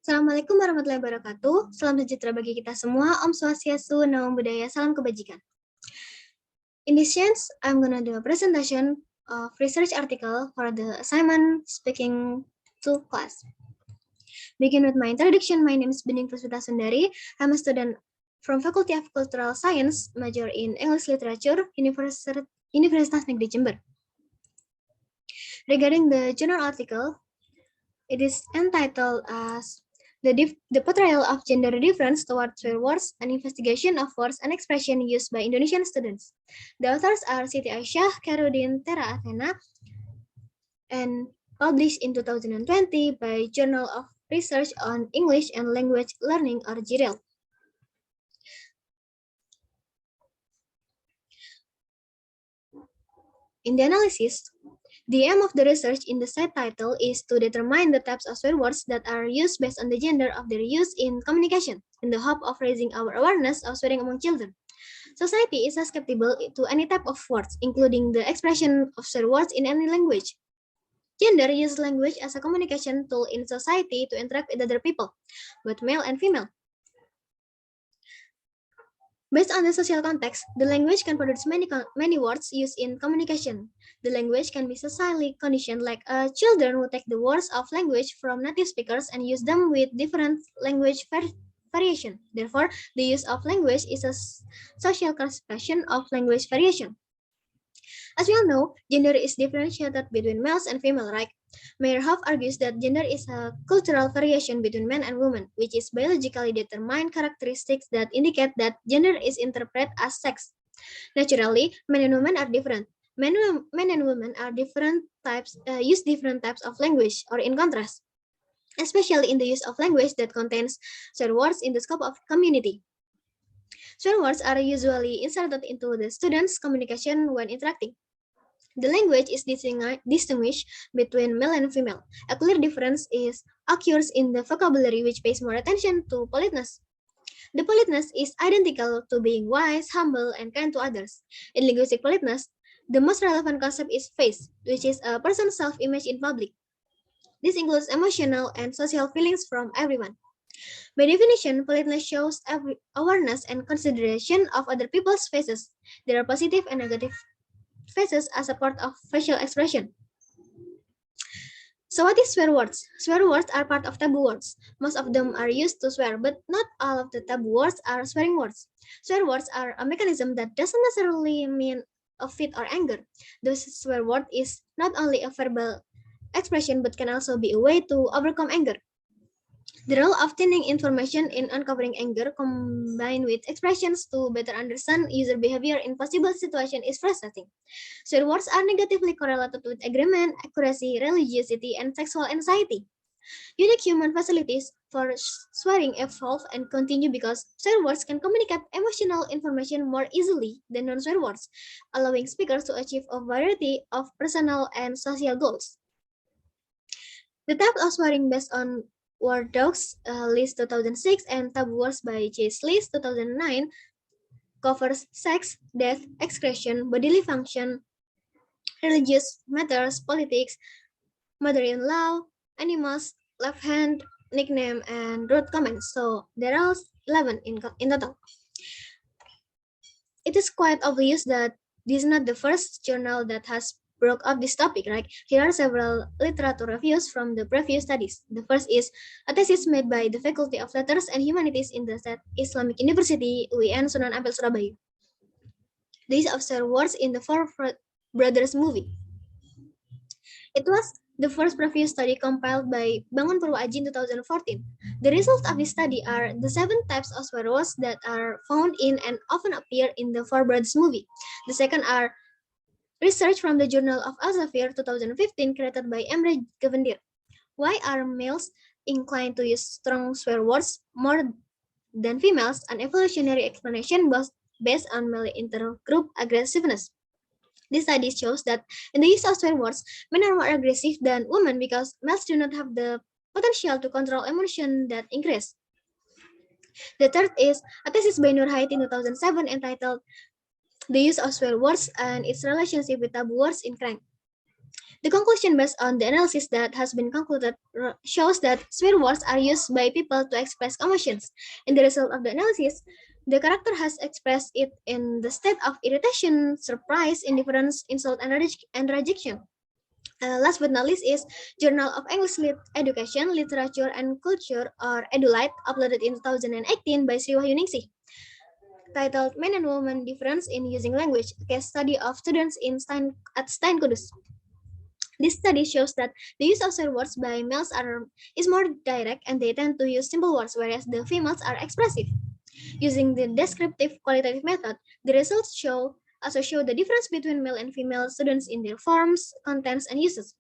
Assalamualaikum warahmatullahi wabarakatuh. Salam sejahtera bagi kita semua. Om Swastiastu, Namo Buddhaya, salam kebajikan. In this chance, I'm gonna do a presentation of research article for the assignment speaking to class. Begin with my introduction. My name is Bening Puspita Sundari. I'm a student from Faculty of Cultural Science, major in English Literature, Universitas Negeri Jember. Regarding the journal article, it is entitled as the portrayal of gender difference towards swear words, an investigation of words and expression used by Indonesian students. The authors are Siti Aisyah, Karudin, Tera Athena, and published in 2020 by Journal of Research on English and Language Learning, or JIREL. In the analysis, the aim of the research in the side title is to determine the types of swear words that are used based on the gender of their use in communication, in the hope of raising our awareness of swearing among children. Society is susceptible to any type of words, including the expression of swear words in any language. Gender uses language as a communication tool in society to interact with other people, both male and female. Based on the social context, the language can produce many words used in communication. The language can be socially conditioned, like children who take the words of language from native speakers and use them with different language variation. Therefore, the use of language is a social classification of language variation. As we all know, gender is differentiated between males and female, right? Meyerhoff argues that gender is a cultural variation between men and women, which is biologically determined characteristics that indicate that gender is interpreted as sex. Naturally, men and women are different. Men and women are different types, use different types of language, or in contrast, especially in the use of language that contains swear words in the scope of community. Swear words are usually inserted into the student's communication when interacting. The language is distinguished between male and female. A clear difference occurs in the vocabulary, which pays more attention to politeness. The politeness is identical to being wise, humble, and kind to others. In linguistic politeness, the most relevant concept is face, which is a person's self-image in public. This includes emotional and social feelings from everyone. By definition, politeness shows awareness and consideration of other people's faces. There are positive and negative faces as a part of facial expression. So what is swear words? Swear words are part of taboo words. Most of them are used to swear, but not all of the taboo words are swearing words. Swear words are a mechanism that doesn't necessarily mean a fit or anger. The swear word is not only a verbal expression, but can also be a way to overcome anger. The role of tuning information in uncovering anger combined with expressions to better understand user behavior in possible situations is frustrating. Swear words are negatively correlated with agreement, accuracy, religiosity, and sexual anxiety. Unique human facilities for swearing evolve and continue because swear words can communicate emotional information more easily than non-swear words, allowing speakers to achieve a variety of personal and social goals. The type of swearing based on Word Docs List 2006 and Taboo Words by Chase List 2009 covers sex, death, excretion, bodily function, religious matters, politics, mother-in-law, animals, left hand, nickname, and rude comments. So there are 11 in total. It is quite obvious that this is not the first journal that has broke up this topic, right? Here are several literature reviews from the previous studies. The first is a thesis made by the Faculty of Letters and Humanities in the State Islamic University, UIN Sunan Ampel, Surabaya. The use of swear words in the Four Brothers movie. It was the first previous study compiled by Bangun Purwa Aji in 2014. The results of this study are the 7 types of swear words that are found in and often appear in the Four Brothers movie. The second are research from the Journal of Elsevier 2015 created by Emre Govender. Why are males inclined to use strong swear words more than females? An evolutionary explanation based on male intergroup aggressiveness. This study shows that in the use of swear words, men are more aggressive than women because males do not have the potential to control emotion that increase. The third is a thesis by Nur Hayat in 2007 entitled The Use of Swear Words and Its Relationship with Taboo Words in Crime. The conclusion based on the analysis that has been concluded shows that swear words are used by people to express emotions. In the result of the analysis, the character has expressed it in the state of irritation, surprise, indifference, insult, and rejection. Last but not least is Journal of English Education, Literature and Culture, or EduLite, uploaded in 2018 by Sri Wahyuningsih, titled Men and Women Difference in Using Language, a case study of students at Stein Kudus. This study shows that the use of swear words by males is more direct and they tend to use simple words, whereas the females are expressive. Using the descriptive qualitative method, the results also show the difference between male and female students in their forms, contents, and uses.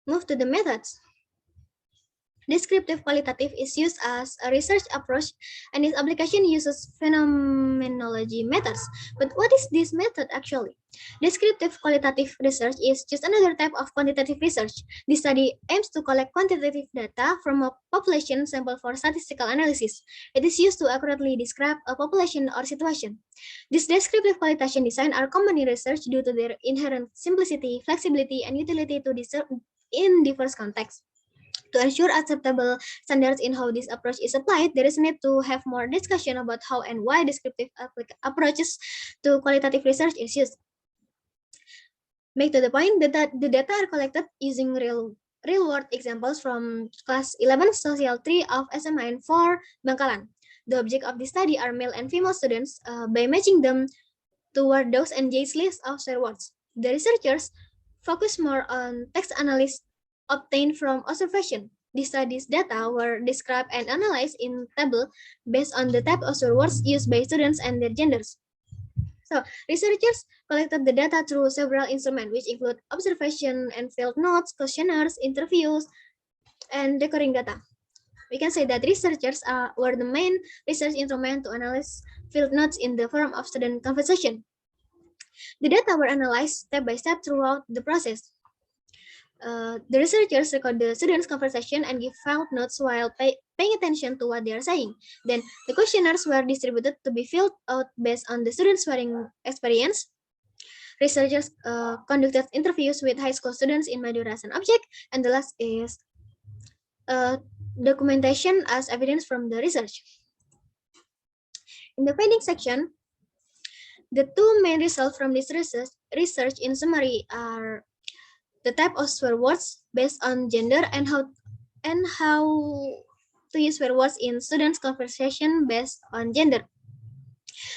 Move to the methods. Descriptive qualitative is used as a research approach and its application uses phenomenology methods. But what is this method actually? Descriptive qualitative research is just another type of quantitative research. This study aims to collect quantitative data from a population sample for statistical analysis. It is used to accurately describe a population or situation. These descriptive qualitation design are common in research due to their inherent simplicity, flexibility, and utility to discern in diverse contexts. To ensure acceptable standards in how this approach is applied, there is a need to have more discussion about how and why descriptive approaches to qualitative research is used. Make to the point that the data are collected using real-world examples from class 11 social 3 of SMIN 4 Bangkalan. The object of this study are male and female students by matching them toward those engaged list of swear words. The researchers focus more on text analysis obtained from observation. The study's data were described and analyzed in table based on the type of swear words used by students and their genders. So, researchers collected the data through several instruments, which include observation and field notes, questionnaires, interviews, and recording data. We can say that researchers were the main research instrument to analyze field notes in the form of student conversation. The data were analyzed step by step throughout the process. The researchers record the students' conversation and give field notes while paying attention to what they are saying. Then the questionnaires were distributed to be filled out based on the students' swearing experience. Researchers conducted interviews with high school students in Madura as an object, and the last is documentation as evidence from the research. In the finding section, the two main results from this research in summary are the type of swear words based on gender and how to use swear words in students' conversation based on gender.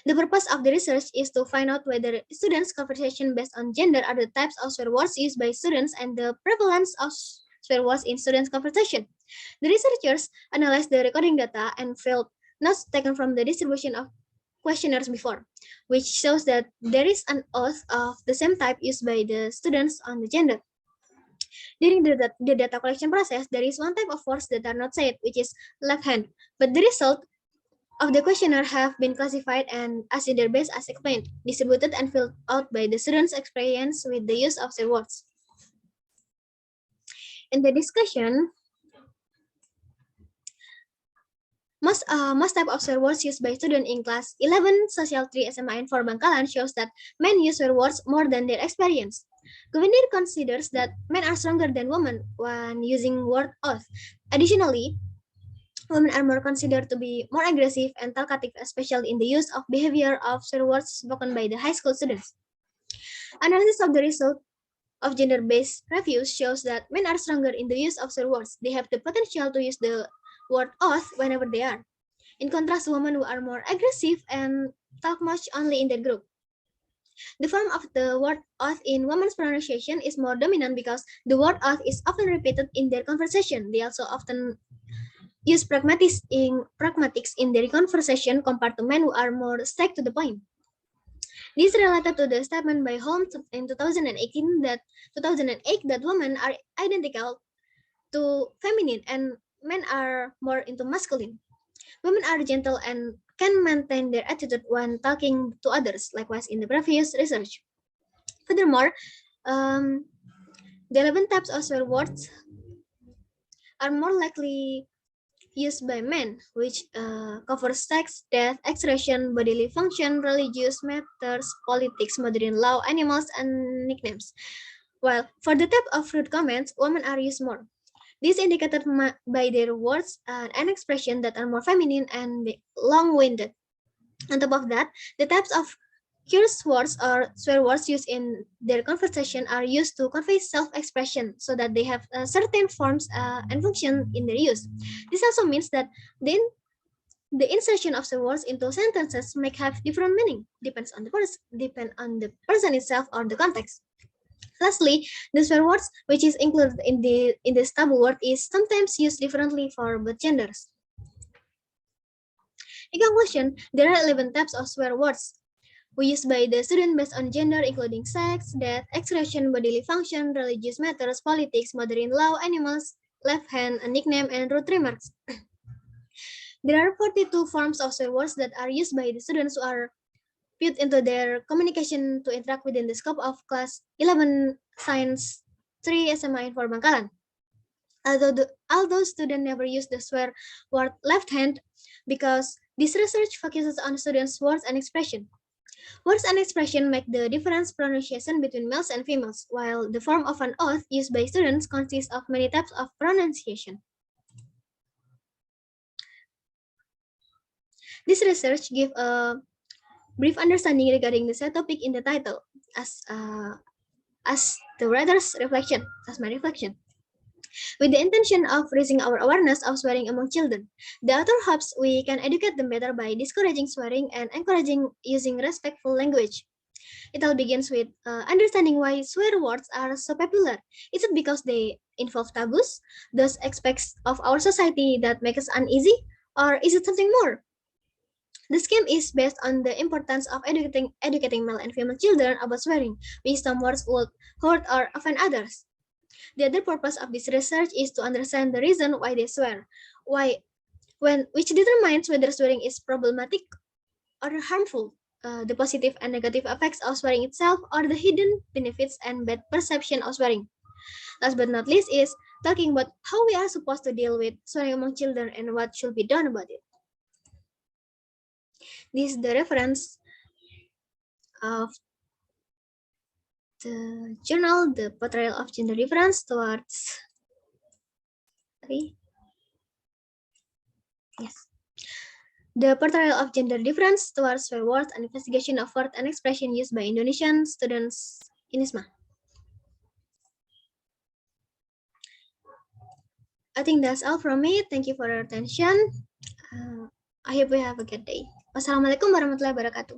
The purpose of the research is to find out whether students' conversation based on gender are the types of swear words used by students and the prevalence of swear words in students' conversation. The researchers analyzed the recording data and found notes taken from the distribution of questionnaires before, which shows that there is an oath of the same type used by the students on the gender. During the data collection process, there is one type of words that are not said, which is left hand, but the result of the questionnaire have been classified and as gender based as explained, distributed and filled out by the students' experience with the use of their words. In the discussion, most type of swear words used by students in class 11 Social 3 SMIN 4 Bangkalan shows that men use swear words more than their experience. Govindir considers that men are stronger than women when using word oath. Additionally, women are more considered to be more aggressive and talkative, especially in the use of behavior of swear words spoken by the high school students. Analysis of the result of gender-based reviews shows that men are stronger in the use of swear words. They have the potential to use the word oath whenever they are. In contrast, women who are more aggressive and talk much only in their group. The form of the word oath in women's pronunciation is more dominant because the word oath is often repeated in their conversation. They also often use pragmatics in their conversation compared to men who are more straight to the point. This is related to the statement by Holmes in 2008 that women are identical to feminine and men are more into masculine. Women are gentle and can maintain their attitude when talking to others, likewise in the previous research. Furthermore, the 11 types of swear words are more likely used by men, which covers sex, death, expression, bodily function, religious matters, politics, modern law, animals, and nicknames. While for the type of rude comments, women are used more. This indicated by their words and expression that are more feminine and long-winded. On top of that, the types of curse words or swear words used in their conversation are used to convey self-expression so that they have certain forms and function in their use. This also means that then the insertion of the words into sentences may have different meaning, depend on the person itself or the context. Lastly, the swear words, which is included in this taboo word, is sometimes used differently for both genders. In conclusion, there are 11 types of swear words used by the student based on gender, including sex, death, expression, bodily function, religious matters, politics, modern law, animals, left hand, a nickname, and root remarks. There are 42 forms of swear words that are used by the students who are put into their communication to interact within the scope of class 11 Science 3 SMA Info Bangkalan. Although students never use the swear word left hand because this research focuses on students' words and expression. Words and expression make the difference pronunciation between males and females, while the form of an oath used by students consists of many types of pronunciation. This research gives a brief understanding regarding the said topic in the title as the writer's reflection, as my reflection. With the intention of raising our awareness of swearing among children, the author hopes we can educate them better by discouraging swearing and encouraging using respectful language. It all begins with understanding why swear words are so popular. Is it because they involve taboos, those aspects of our society that make us uneasy, or is it something more? The scheme is based on the importance of educating male and female children about swearing, which some words would hurt or offend others. The other purpose of this research is to understand the reason why they swear, which determines whether swearing is problematic or harmful, the positive and negative effects of swearing itself, or the hidden benefits and bad perception of swearing. Last but not least is talking about how we are supposed to deal with swearing among children and what should be done about it. This is the reference of the journal, The Portrayal of Gender Difference towards The Portrayal of Gender Difference towards swear words and investigation of word and expression used by Indonesian students in ISMA. I think that's all from me. Thank you for your attention. I hope you have a good day. Wassalamualaikum warahmatullahi wabarakatuh.